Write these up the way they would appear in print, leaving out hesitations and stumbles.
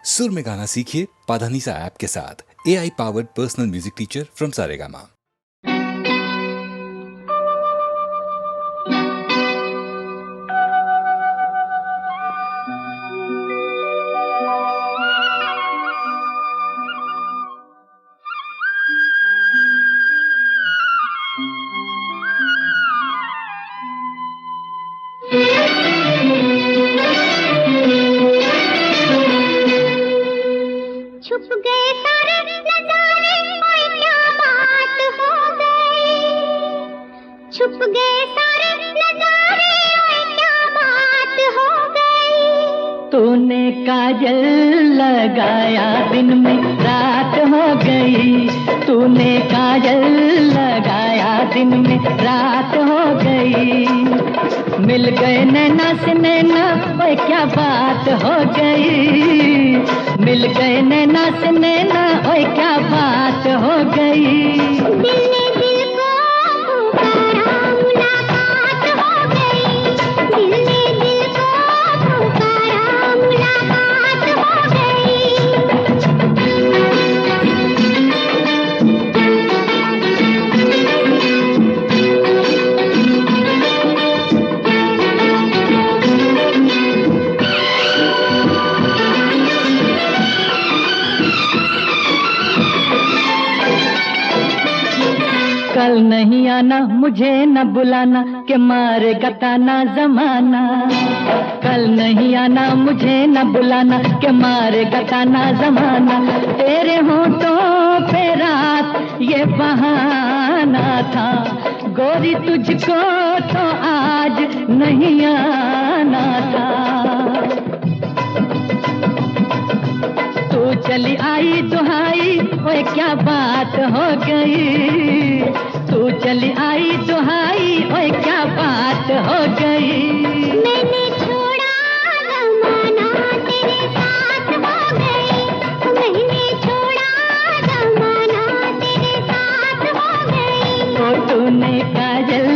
सुर में गाना सीखिए पाधानीसा ऐप के साथ। AI powered personal music teacher from Saregama. छुप गए सारे नजारे, ओए क्या बात हो गई। छुप गए सारे नजारे, ओए क्या बात हो गई। तूने काजल लगाया दिन में रात हो गई। तूने काजल लगाया दिन में रात हो गई। मिल गए नैना से नैना, ओए क्या बात हो गई। मिल गए नैना से नैना, ओए क्या बात हो गई। दिल ने दिल को पुकारा, मुलाकात हो गई। दिल ने दिल को पुकारा, मुलाकात हो गई। कल नहीं आना, मुझे न बुलाना, के मारेगा ताना जमाना। कल नहीं आना, मुझे न बुलाना, के मारेगा ताना जमाना। तेरे होठों पे रात ये बहाना था, गोरी तुझको तो आज नहीं आना था। तू चली आई दुहाई, ओए क्या बात हो गई। तू चली आई दुहाई, ओए क्या बात हो गई। मैंने छोड़ा जमाना, तेरे साथ हो गई। मैंने छोड़ा जमाना, तेरे साथ हो गई। तो तूने काजल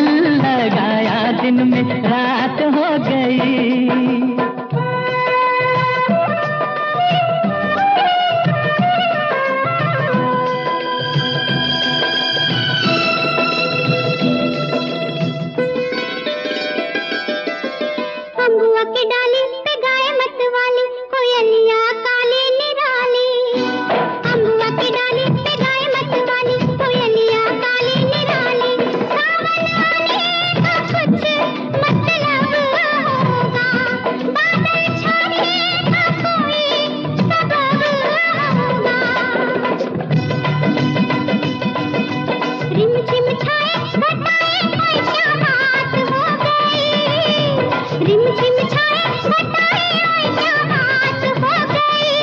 लगाया दिन में रात हो गई। अम्बुआ की डाली पे गाए मत वाली, कोयलिया काली निराली। अम्बुआ की डाली पे गाए मत वाली, कोयलिया काली निराली। सावन आने का कुछ मतलब होगा, बादल छाने का कोई सबब होगा। रिमझिम छाए घटाए, ओए क्या बात हो गई। रिमझिम छाए घटाए, ओए क्या बात हो गई।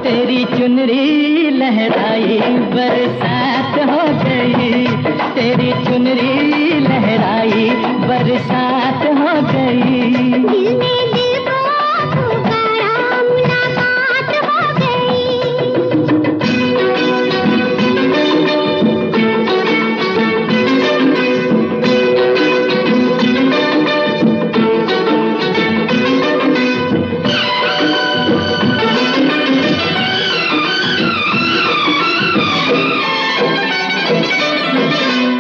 तेरी चुनरी लहराई बरसात हो गई। तेरी चुनरी लहराई बरसात हो गई। दिल ने दिल को पुकारा, मुलाकात हो गई।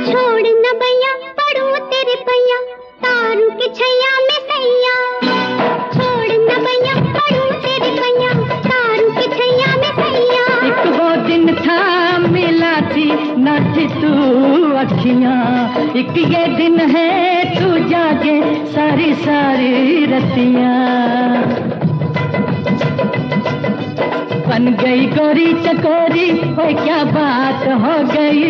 छोड़ न बैया, पड़ूं तेरे पैया, तारू के छैया में सैया। छोड़ न बैया, पड़ूं तेरे पैया, तारू के छैया में सैया। एक वो दिन था मिला थी न थी तू अखियां। एक ये दिन है तू जागे सारी सारी रतियां। बन गई गोरी चकोरी, ओए क्या बात हो गई।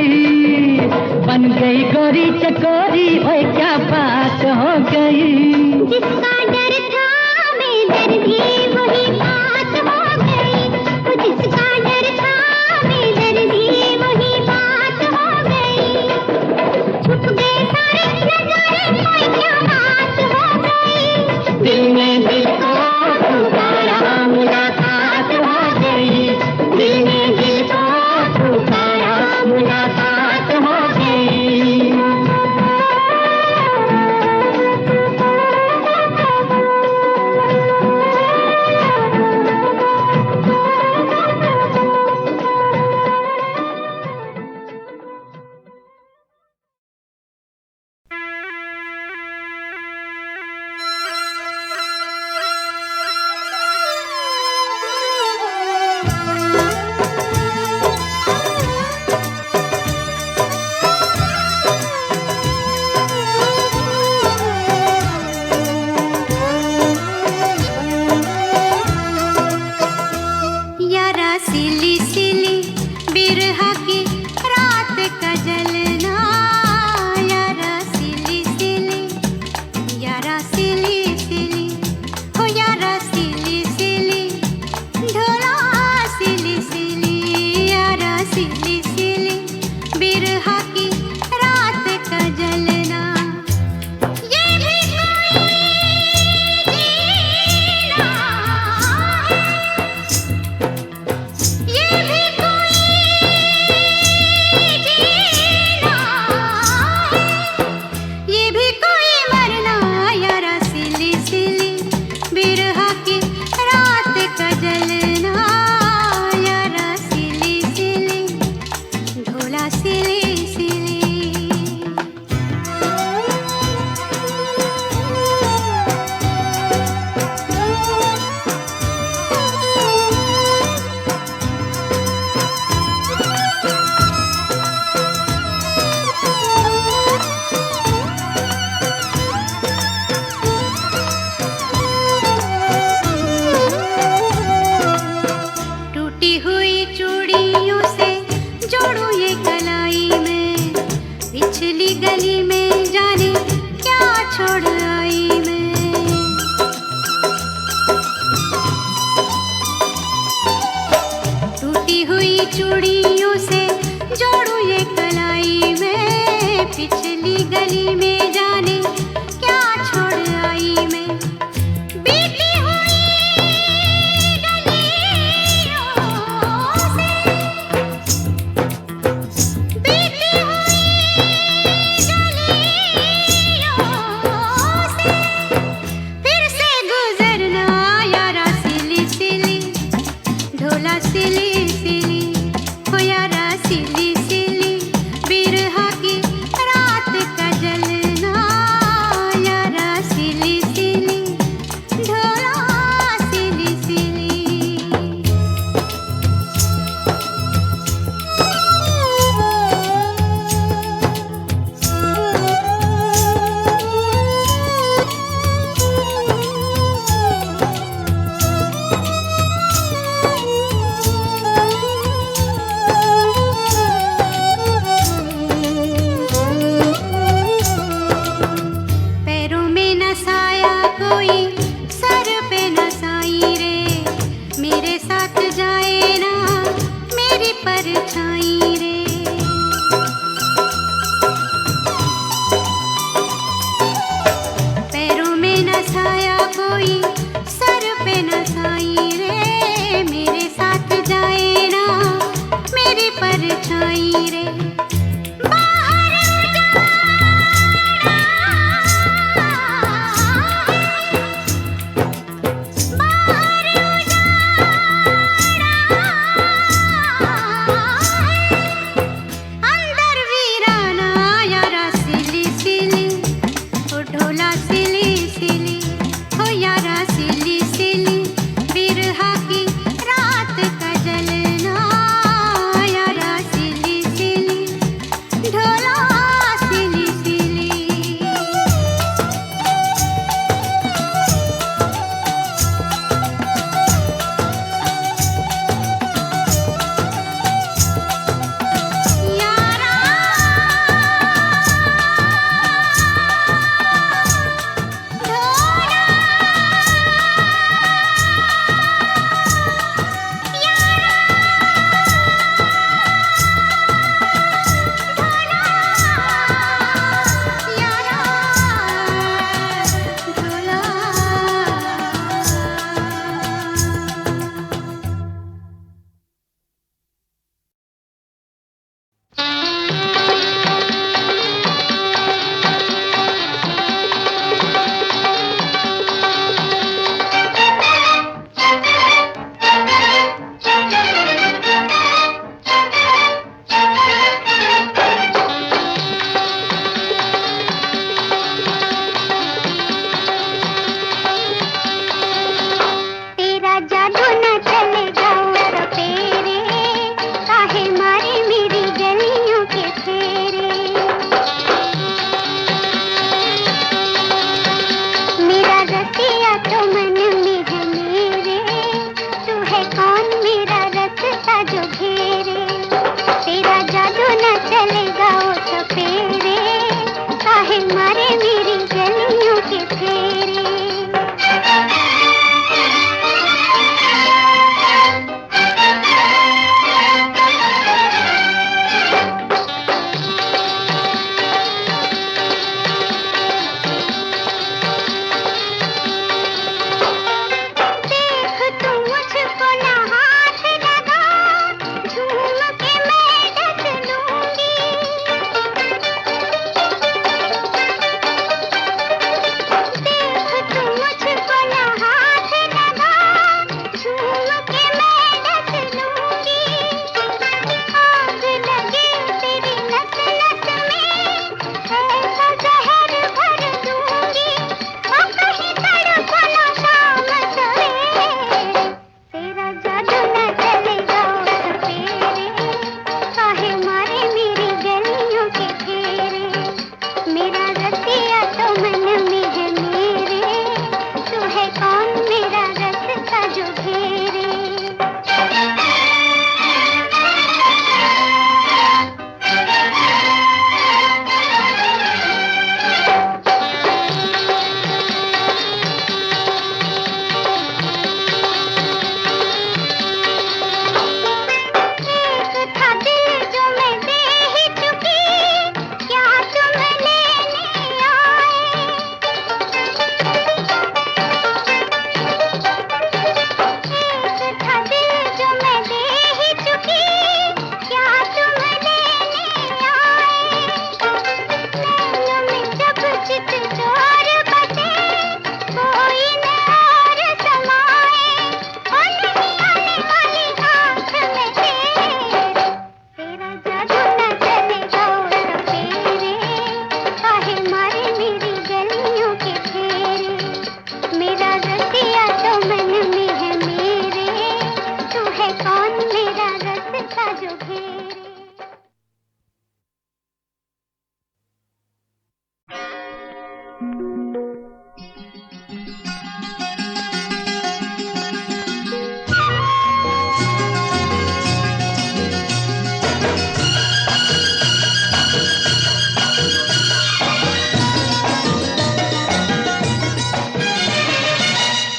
बन गई गोरी चकोरी, ओए क्या बात हो गई। जिसका डर था बेदर्दी, वही बात हो गई। वो जिसका डर था बेदर्दी, वही बात हो गई। छुप गए सारे नजारे, ओए क्या बात हो गई। दिल ने दिल को पुकारा, मुलाकात हो गई। दिल ने दिल को पुकारा, मुलाकात हो गई। सिली सिली बिरहा की रात का जलना, यारा सिली सिली, यारा सिली सिली, हो यारा सिली सिली, ढोला सिली सिली, यारा सिली सिली बिरहा की रात का जलना। ये भी कोई जीना है, ये भी कोई जीना है, ये भी कोई मरना, यारा सिली सिली बिरहा की रात का जलना, यारा सिली सिली, ढोला सिली सिली। टूटी हुई चूड़ियों से जोड़ू ये कलाई में, पिछली गली में जाने क्या छोड़ आई मैं। टूटी हुई चूड़ियों से जोड़ू ये कलाई में, पिछली गली में जाने क्या छोड़ आई मैं। बीती हुई गलियों से, बीती हुई गलियों से, फिर से गुजरना, यारा सिली सिली, ढोला सिली सिली, हो यारा सिली सिली बिरहा की रात का जलना, यारा सिली सिली, ढोला सिली सिली। पैरों में न साया कोई, सर पे न साई रे, मेरे साथ जाए ना मेरी परछाई रे। पैरों में न साया कोई, सर पे न साई रे, मेरे साथ जाए ना मेरी परछाई रे। बाहर उजाड़ा है, बाहर उजाड़ा है, अंदर वीराना, यारा सिली सिली, ओ ढोला सिली सिली, हो यारा सिली सिली बिरहा की रात का जलना, यारा सिली सिली, ढोला सिली सिली। यारा ढोला, यारा ढोला, यारा ढोला। तेरा जादू न चलेगा और फेरे, काहे मारे मेरी गलियों के फेरे। मेरा रसिया तो मन में है मेरे, तू है कौन मेरा रसता घेरे।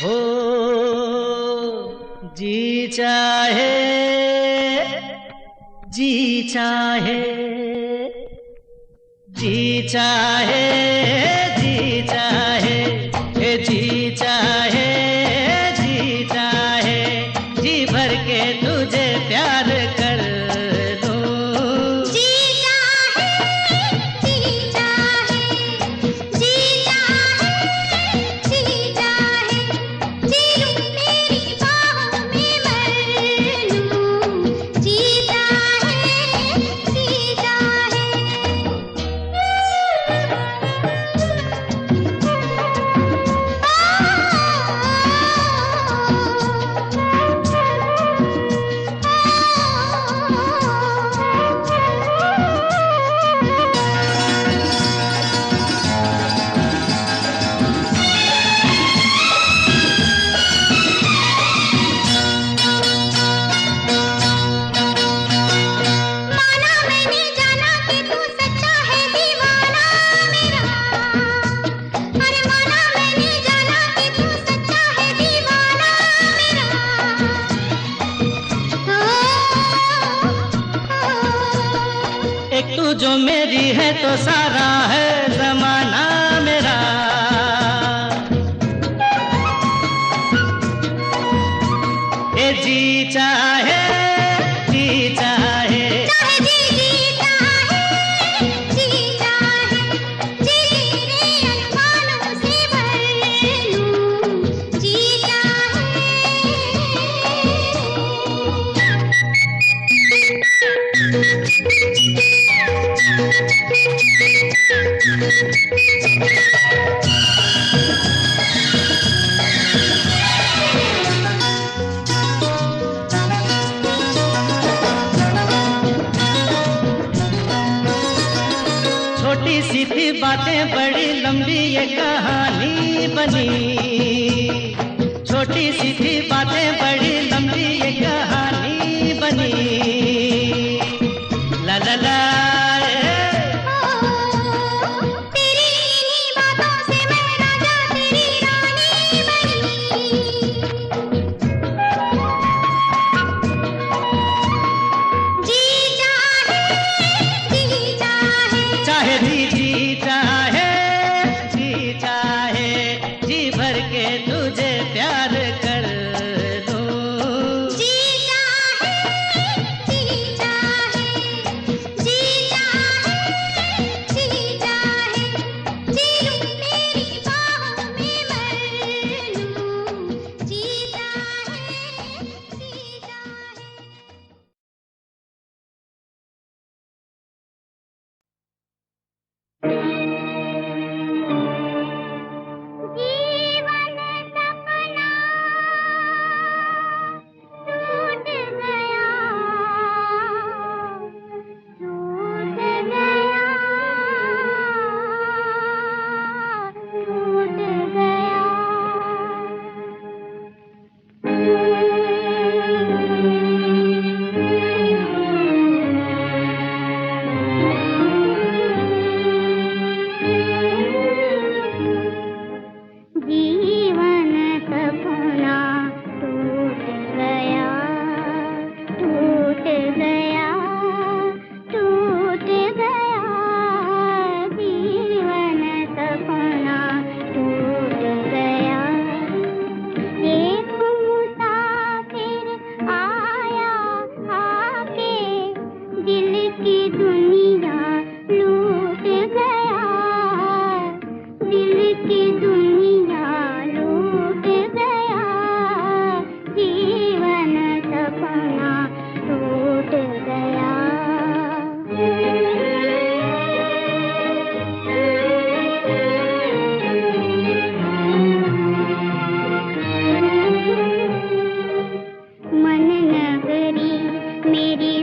हो जी चाहे जी चाहे जी चाहे जी चाहे जी चाहे जी चाहे जी भर के तुझे प्यार कर दूं। जी चाहे जी चाहे जी चाहे जी चाहे जी लूं तेरी बाहों में मर लूं। जी चाहे जी चाहे। माना मैंने जाना कि तू सच्चा है दीवाना मेरा। अरे माना मैंने जाना कि तू सच्चा है दीवाना मेरा। एक तू जो मेरी है तो सारा है जमाना मेरा। ए जी चाहे जी चाहे चाहे जी चाहे जी चाहे जी तेरे अरमानों से भर लूं। जी छोटी सी थी बातें बड़ी लंबी ये कहानी बनी। छोटी सी थी बातें बड़ी लंबी ये कहानी बनी। ला ला ला तेरी इन्हीं बातों से मैं राजा तेरी रानी बनी। जी चाहे जी चाहे चाहे जी चाहे जी चाहे जी भर के तुझे प्यार कर दूं। जी चाहे जी चाहे जी चाहे जी चाहे जी लूं तेरी बाहों में मर लूं। जी चाहे जी चाहे। जीवन सपना टूट गया टूट गया टूट गया। जीवन सपना टूट गया टूट गया टूट गया। जीवन सपना टूट गया। एक मुसाफिर आया आके दिल की दुनिया लूट गया। दिल की दुनिया लूट गया। जीवन सपना टूट गया। मन नगरी मेरी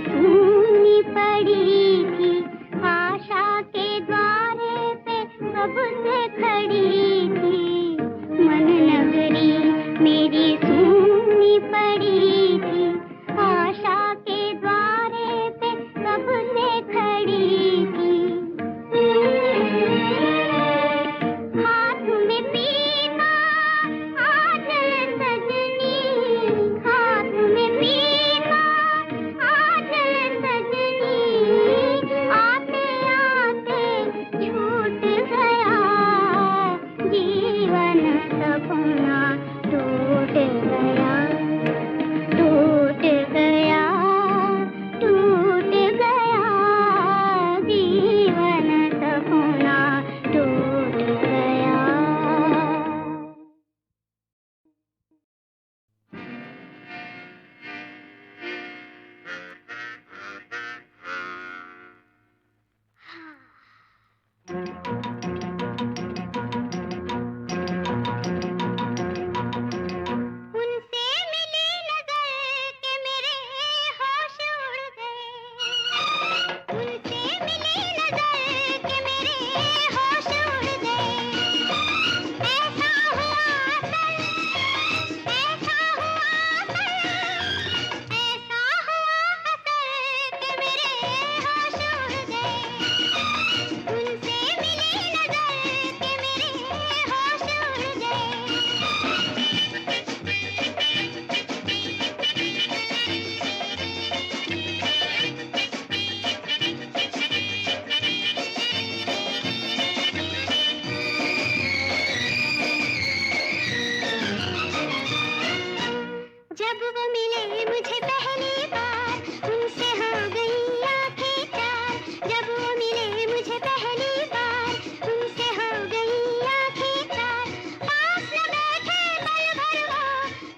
पहली बार उनसे हो गई आंखें चार। जब वो मिले मुझे पहली बार उनसे हो गई आंखें चार। पास न बैठे पल भर वो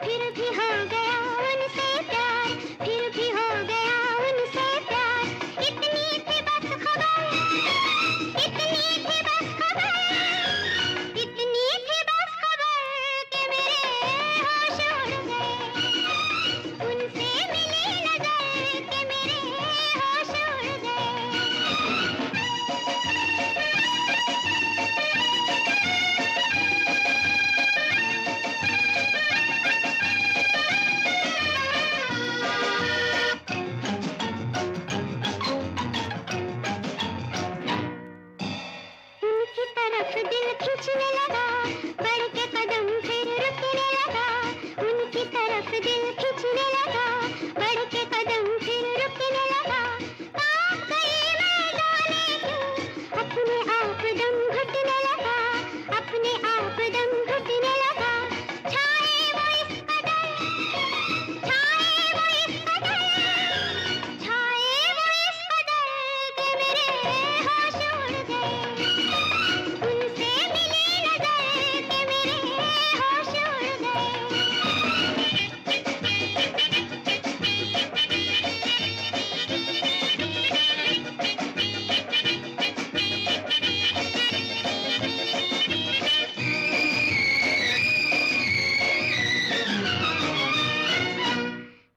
फिर भी हो गया उनसे प्यार, फिर भी हो गया उनसे प्यार। इतनी थी बस खबर, इतनी थी बस खबर, इतनी थी बस खबर कि मेरे होश उड़ गए। उनसे मिली नजर कि मेरे होश उड़ गए। उनकी तरफ दिल खींचने लगा, बढ़ के कदम फिर रुकने लगा। उनकी तरफ दिल खींचने लगा, बढ़ के कदम फिर रुकने लगा। कांप गई मैं जाने क्यों, अपने आप दम घुटने लगा, अपने आप दम घुटने लगा। छाए वो इस कदर, छाए वो इस कदर, छाए वो इस कदर कि मेरे होश उड़ गए। उनसे मिली नजर कि मेरे होश उड़ गए।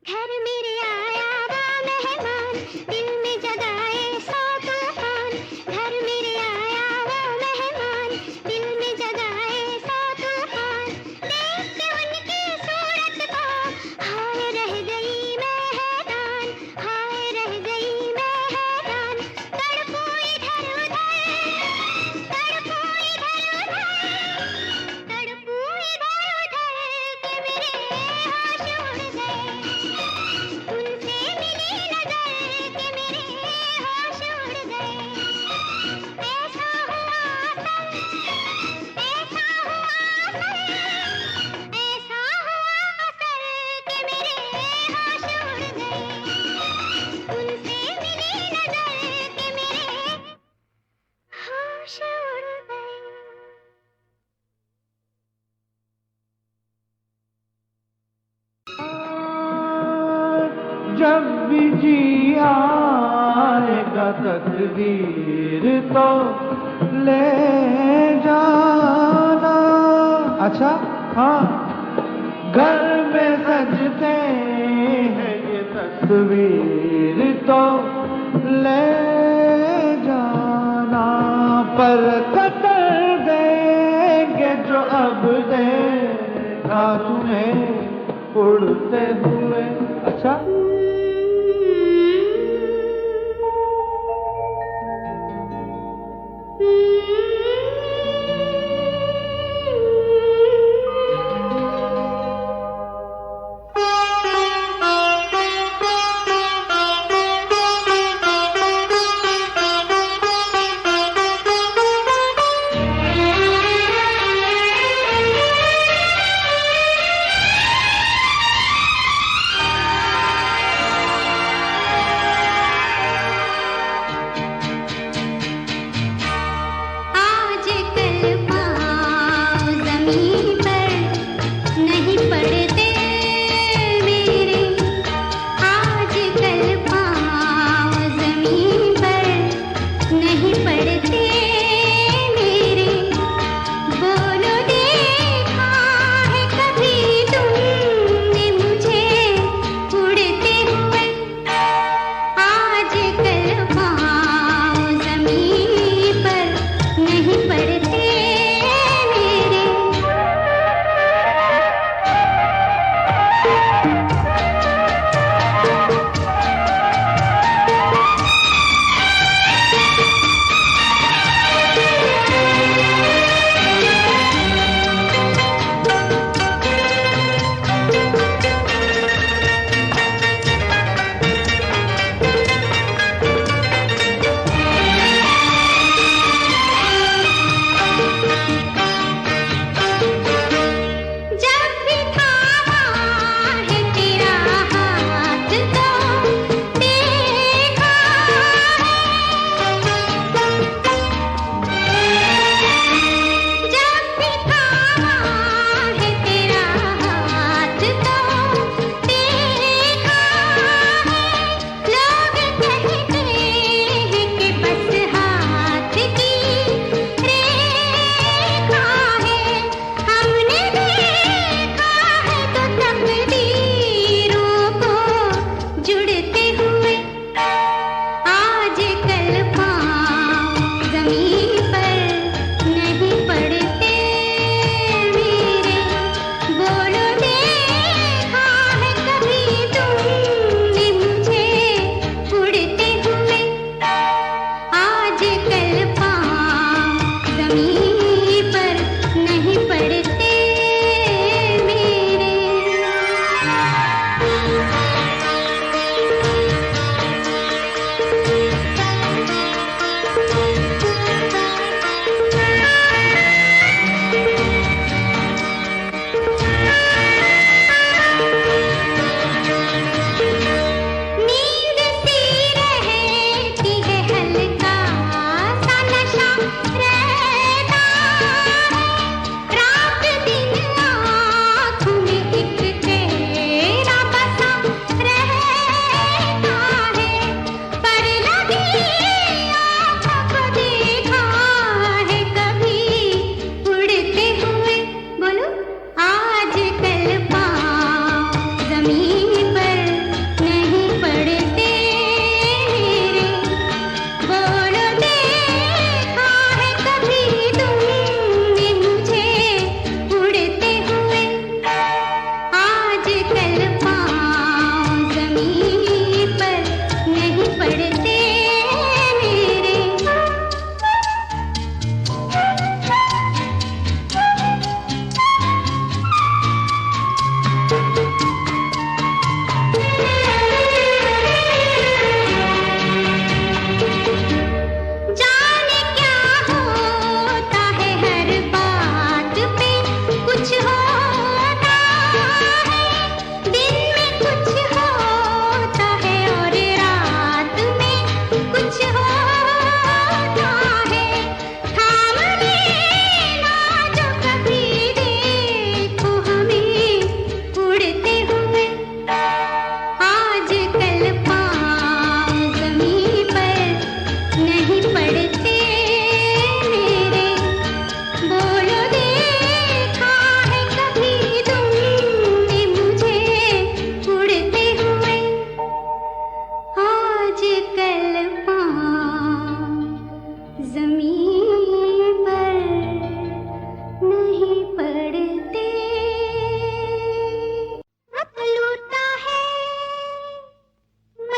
घर मेरे आया वो मेहमान, दिल में जगाए सौ तूफान। घर मेरे आया वो मेहमान, दिल में जगाए सौ तूफान। देख के उनकी सूरत को हाय रह गई मैं हैरान, हाय रह गई मैं हैरान। तड़पू इधर उधर, तड़पू इधर उधर, तड़पू इधर उधर कि मेरे होश उड़ गए। उनसे मिली नजर कि मेरे होश उड़ गए। ऐसा हुआ असर, ऐसा हुआ असर, ऐसा हुआ असर कि मेरे होश उड़ गए। उनसे मिली नजर कि मेरे होश उड़ गए। जब भी जी आएगा तकदीर तो ले जाना। अच्छा हाँ, घर में सजते हैं ये तस्वीर तो ले जाना। पर कतर देंगे जो अब देखा तुम्हें उड़ते हुए। अच्छा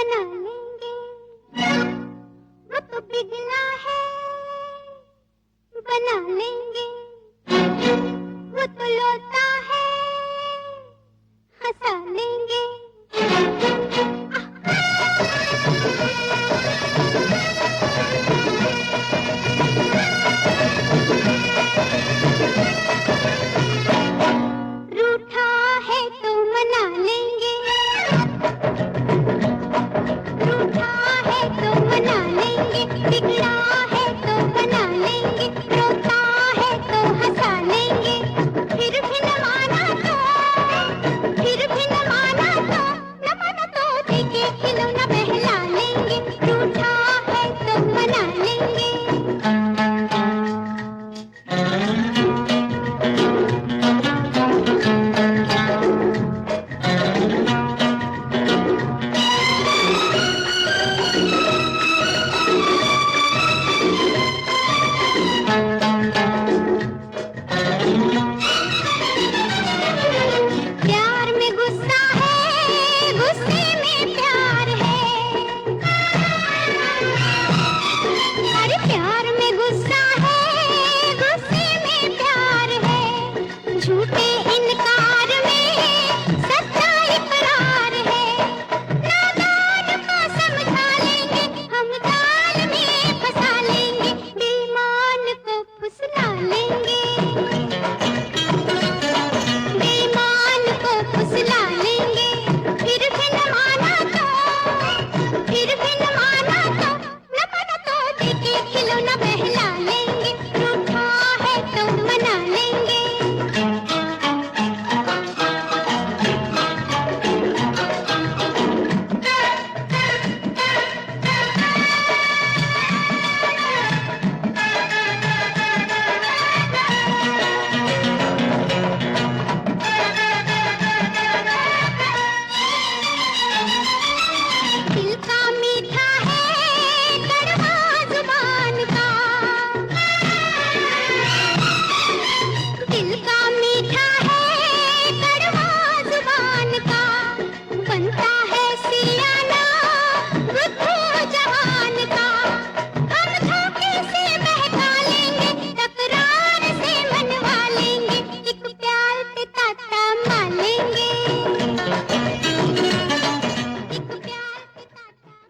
बना लेंगे, वो तो बिगला है, बना लेंगे, वो तो लोटा है, हंसा लेंगे। रूठा है तो मना लेंगे, रूठा है तो मना लेंगे, बिगड़ा है तो बना लेंगे, रोता है तो हंसा लेंगे। फिर भी न माना तो, फिर भी न माना तो, न माना तो देके खिलौना बहला लेंगे। रूठा है तो मना लेंगे। प्यार में गुस्सा है, गुस्से में प्यार है। अरे प्यार में गुस्सा है, गुस्से में प्यार है। झूठे इनकार में सच्चा इकरार है। नादान को समझा लेंगे, हम जाल में फंसा लेंगे, बेईमान को फुसला लेंगे, बेईमान को फुसला लेंगे। फिर भी न माना तो, फिर भी न माना तो, न माना तो देके खिलौना बहला लेंगे। रूठा है तो मना लेंगे। दिल का मीठा है, कड़वा जुबान का। दिल का मीठा है, कड़वा जुबान का। बनता है सियाना बुद्धू जहान का। हम धोखे से बहका लेंगे, तकरार से मनवा लेंगे, एक प्यार पे ताता मार लेंगे, एक प्यार पे ताता मार।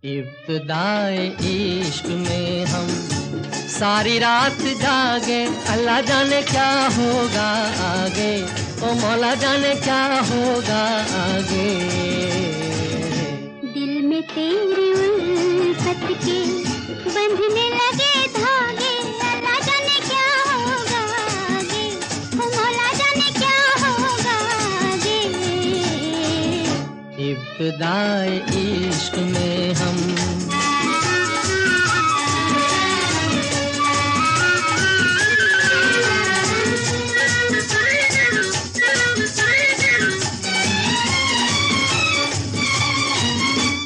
इब्तिदाए इश्क में हम सारी रात जागे, अल्लाह जाने क्या होगा आगे, ओ मौला जाने क्या होगा आगे। दिल में तेरी उल्फत के बंधने लगे धागे, अल्लाह जाने क्या होगा आगे, ओ मौला जाने क्या होगा आगे। इब्तिदाए इश्क में हम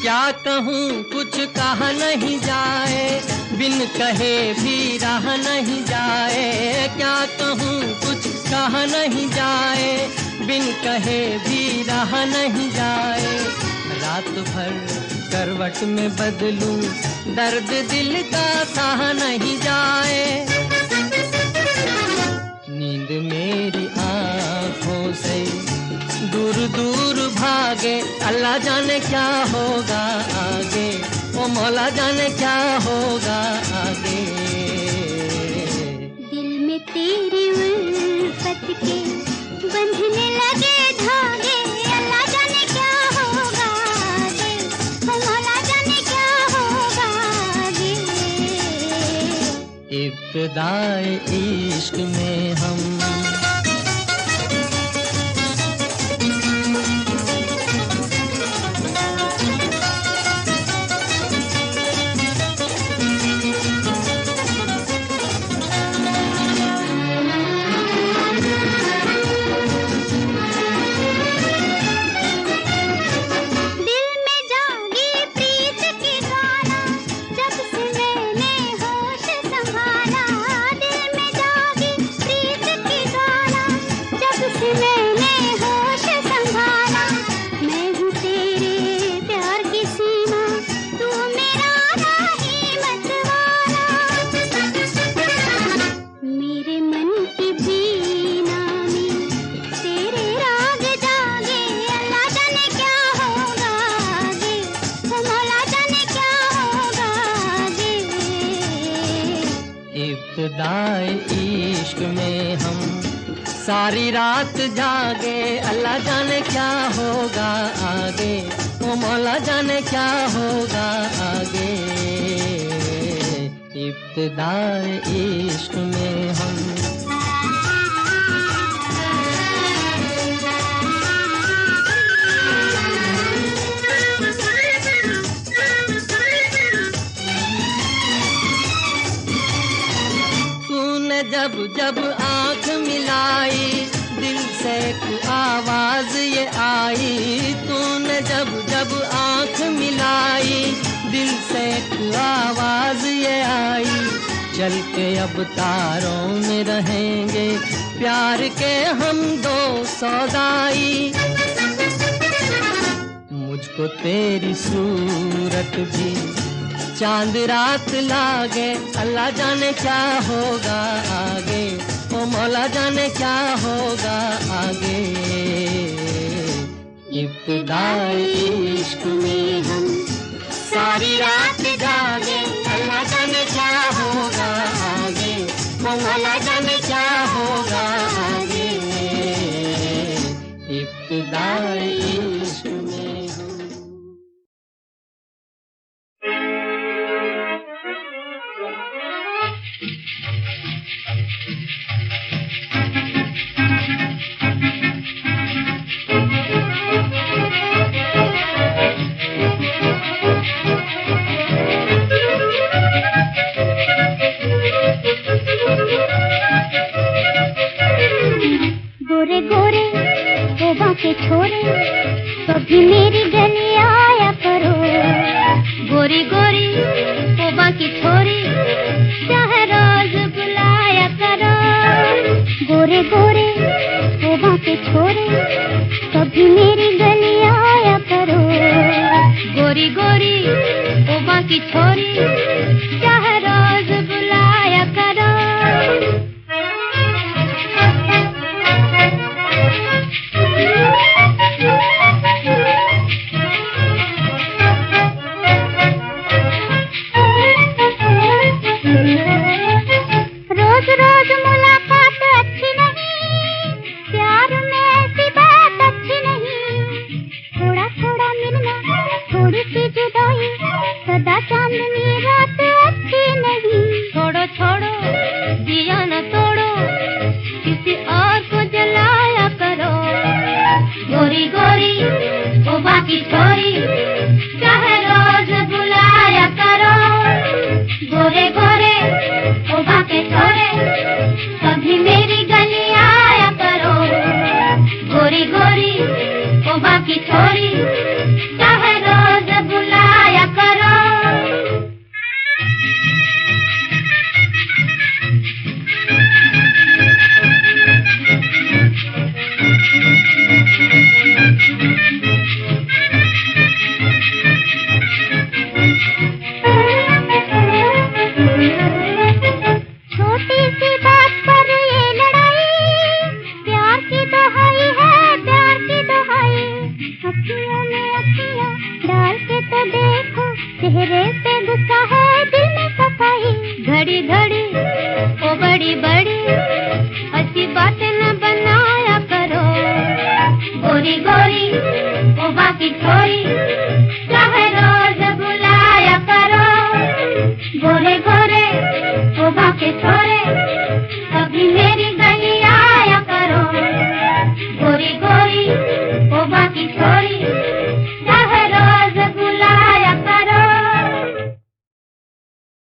क्या कहूँ कुछ कहा नहीं जाए, बिन कहे भी रहा नहीं जाए। क्या कहूँ कुछ कहा नहीं जाए, बिन कहे भी रहा नहीं जाए। रात भर करवट में बदलूं, दर्द दिल का सहा नहीं जाए। नींद मेरी आँखों से दूर दूर भागे, अल्लाह जाने क्या होगा आगे, ओ मौला जाने क्या होगा आगे। दिल में तेरी उल्फत के बंधने लगे धागे, अल्लाह जाने क्या होगा आगे, ओ मौला जाने क्या होगा आगे। इब्तिदाए इश्क में हम इब्तिदाए इश्क में हम सारी रात जागे, अल्लाह जाने क्या होगा आगे, ओ मौला जाने क्या होगा आगे। इब्तिदाए इश्क में हम जब जब आँख मिलाई दिल से एक आवाज ये आई, तूने जब जब आँख मिलाई दिल से एक आवाज ये आई। चल के अब तारों में रहेंगे प्यार के हम दो सौदाई। मुझको तेरी सूरत भी चांद रात लागे, अल्लाह जाने क्या होगा आगे, ओ मौला जाने क्या होगा आगे। इब्तिदाए इश्क में हम सारी रात जागे, अल्लाह जाने क्या होगा आगे, ओ मौला जाने क्या होगा आगे। इब्तिदाए इश्क में हम गोरे गोरे तोबा के छोरे कभी मेरी गली आया करो। गोरी गोरी तोबा की छोरी चाहे रोज बुलाया करो। गोरे गोरे तोबा के छोरे कभी मेरी गली आया करो। गोरी गोरी तोबा की छोरी चाहे रोज बुलाया करो। रोज रोज मुलाकात अच्छी नहीं, प्यार में ऐसी बात अच्छी नहीं। थोड़ा थोड़ा मिलना थोड़ी सी जुदाई, सदा चांदनी रात अच्छी नहीं। छोड़ो छोड़ो दिया न तोड़ो, किसी और को जलाया करो। गोरी गोरी वो बाकी छोरी चाहे रोज बुलाया करो। गोरे गोरे वो बाकी छोरे कभी मेरी गली आया करो। गोरी गोरी वो बाकी छोरी चाहे रोज बुलाया करो। छोटी सी बात पर ये लड़ाई, प्यार की दुहाई है प्यार की दुहाई। अखियों में अखियाँ डाल के तो देखो, चेहरे पे गुस्सा है दिल में सफाई। घड़ी घड़ी ओ बड़ी बड़ी अच्छी बातें न बनाया करो। गोरी गोरी ओ बाकी छोरी चाहे रोज बुलाया करो। गोरे गोरे ओ बाकी छोरे कभी मेरी गली आया करो। गोरी